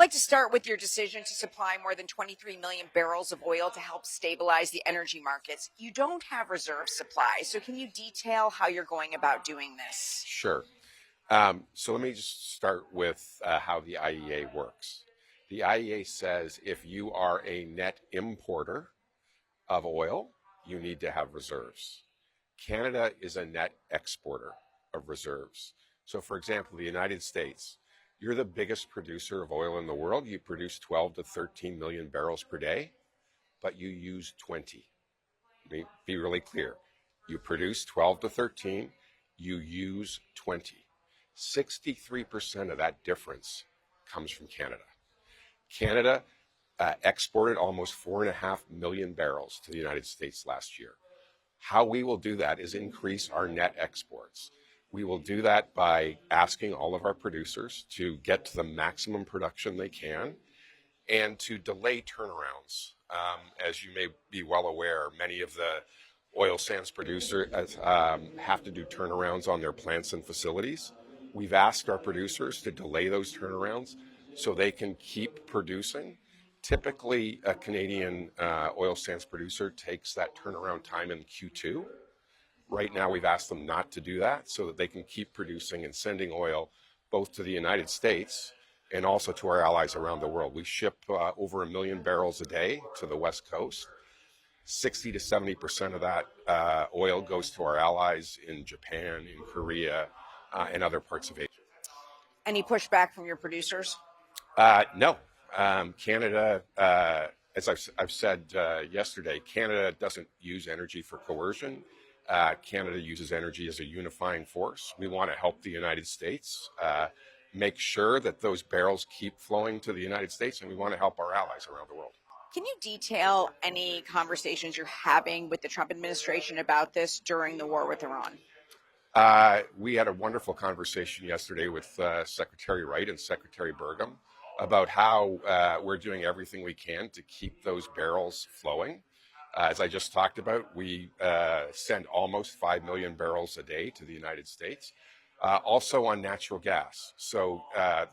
like to start with your decision to supply more than 23 million barrels of oil to help stabilize the energy markets. You don't have reserve supply, so can you detail how you're going about doing this? Sure. So let me just start with how the IEA works. The IEA says if you are a net importer of oil, you need to have reserves. Canada is a net exporter of reserves. So, for example, the United States, you're the biggest producer of oil in the world. You produce 12 to 13 million barrels per day, but you use 20. Let me be really clear. You produce 12 to 13, you use 20. 63% of that difference comes from Canada. Canada exported almost 4.5 million barrels to the United States last year. How we will do that is increase our net exports. We will do that by asking all of our producers to get to the maximum production they can and to delay turnarounds. As you may be well aware, many of the oil sands producers have to do turnarounds on their plants and facilities. We've asked our producers to delay those turnarounds so they can keep producing. Typically, a Canadian oil sands producer takes that turnaround time in Q2. Right now, we've asked them not to do that so that they can keep producing and sending oil both to the United States and also to our allies around the world. We ship over 1 million barrels a day to the West Coast. 60 to 70% of that oil goes to our allies in Japan, in Korea, and other parts of Asia. Any pushback from your producers? No. Canada, as I've said yesterday, Canada doesn't use energy for coercion. Canada uses energy as a unifying force. We want to help the United States make sure that those barrels keep flowing to the United States, and we want to help our allies around the world. Can you detail any conversations you're having with the Trump administration about this during the war with Iran? We had a wonderful conversation yesterday with Secretary Wright and Secretary Burgum about how we're doing everything we can to keep those barrels flowing. As I just talked about, we send almost 5 million barrels a day to the United States, also on natural gas. So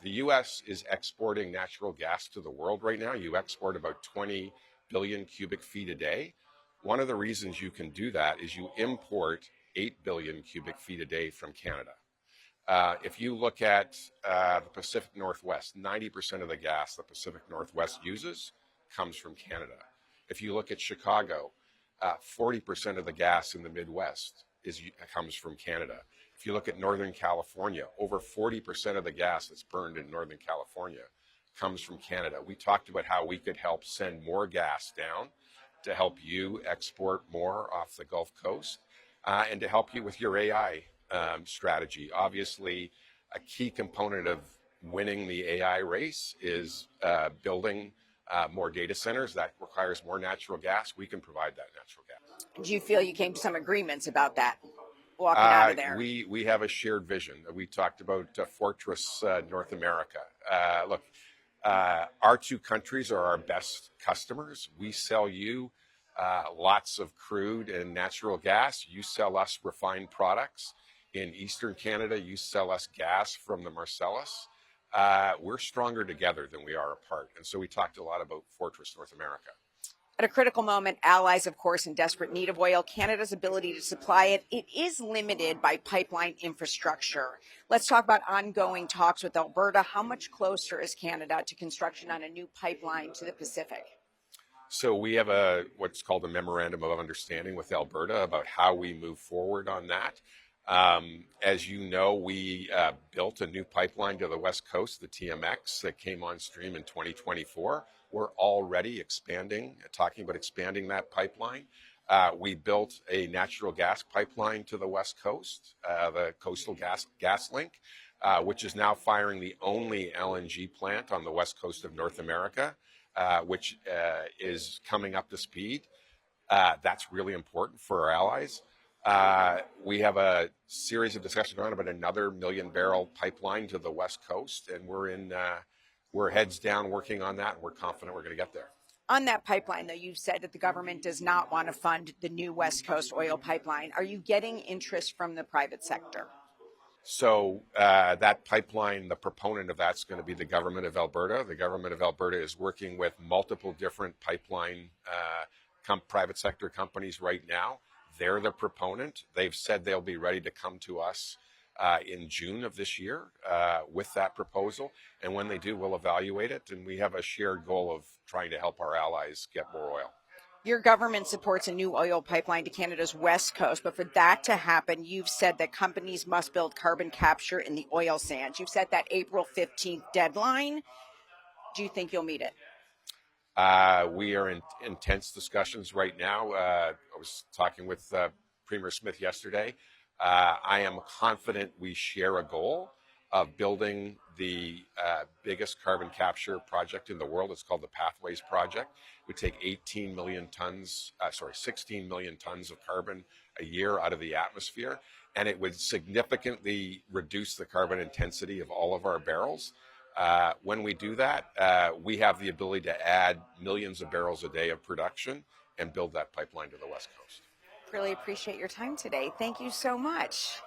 the U.S. is exporting natural gas to the world right now. You export about 20 billion cubic feet a day. One of the reasons you can do that is you import 8 billion cubic feet a day from Canada. If you look at the Pacific Northwest, 90% of the gas the Pacific Northwest uses comes from Canada. If you look at Chicago, 40% of the gas in the Midwest comes from Canada. If you look at Northern California, over 40% of the gas that's burned in Northern California comes from Canada. We talked about how we could help send more gas down to help you export more off the Gulf Coast and to help you with your AI strategy. Obviously, a key component of winning the AI race is building more data centers. That requires more natural gas. We can provide that natural gas. Do you feel you came to some agreements about that walking out of there? We have a shared vision. We talked about Fortress North America. Look, our two countries are our best customers. We sell you lots of crude and natural gas. You sell us refined products. In Eastern Canada, you sell us gas from the Marcellus. We're stronger together than we are apart. And so we talked a lot about Fortress North America. At a critical moment, allies, of course, in desperate need of oil, Canada's ability to supply it is limited by pipeline infrastructure. Let's talk about ongoing talks with Alberta. How much closer is Canada to construction on a new pipeline to the Pacific? So we have what's called a memorandum of understanding with Alberta about how we move forward on that. As you know, we built a new pipeline to the West Coast, the TMX, that came on stream in 2024. We're already talking about expanding that pipeline. We built a natural gas pipeline to the West Coast, the Coastal Gas Link, which is now firing the only LNG plant on the West Coast of North America, which is coming up to speed. That's really important for our allies. We have a series of discussions going on about another 1 million barrel pipeline to the West Coast, and we're heads down working on that, and we're confident we're going to get there. On that pipeline, though, you've said that the government does not want to fund the new West Coast oil pipeline. Are you getting interest from the private sector? So that pipeline, the proponent of that's going to be the government of Alberta. The government of Alberta is working with multiple different pipeline private sector companies right now. They're the proponent. They've said they'll be ready to come to us in June of this year with that proposal. And when they do, we'll evaluate it. And we have a shared goal of trying to help our allies get more oil. Your government supports a new oil pipeline to Canada's west coast, but for that to happen, you've said that companies must build carbon capture in the oil sands. You've set that April 15th deadline. Do you think you'll meet it? We are in intense discussions right now. I was talking with Premier Smith yesterday. I am confident we share a goal of building the biggest carbon capture project in the world. It's called the Pathways Project. It would take 16 million tons of carbon a year out of the atmosphere, and it would significantly reduce the carbon intensity of all of our barrels. When we do that, we have the ability to add millions of barrels a day of production and build that pipeline to the West Coast. Really appreciate your time today. Thank you so much.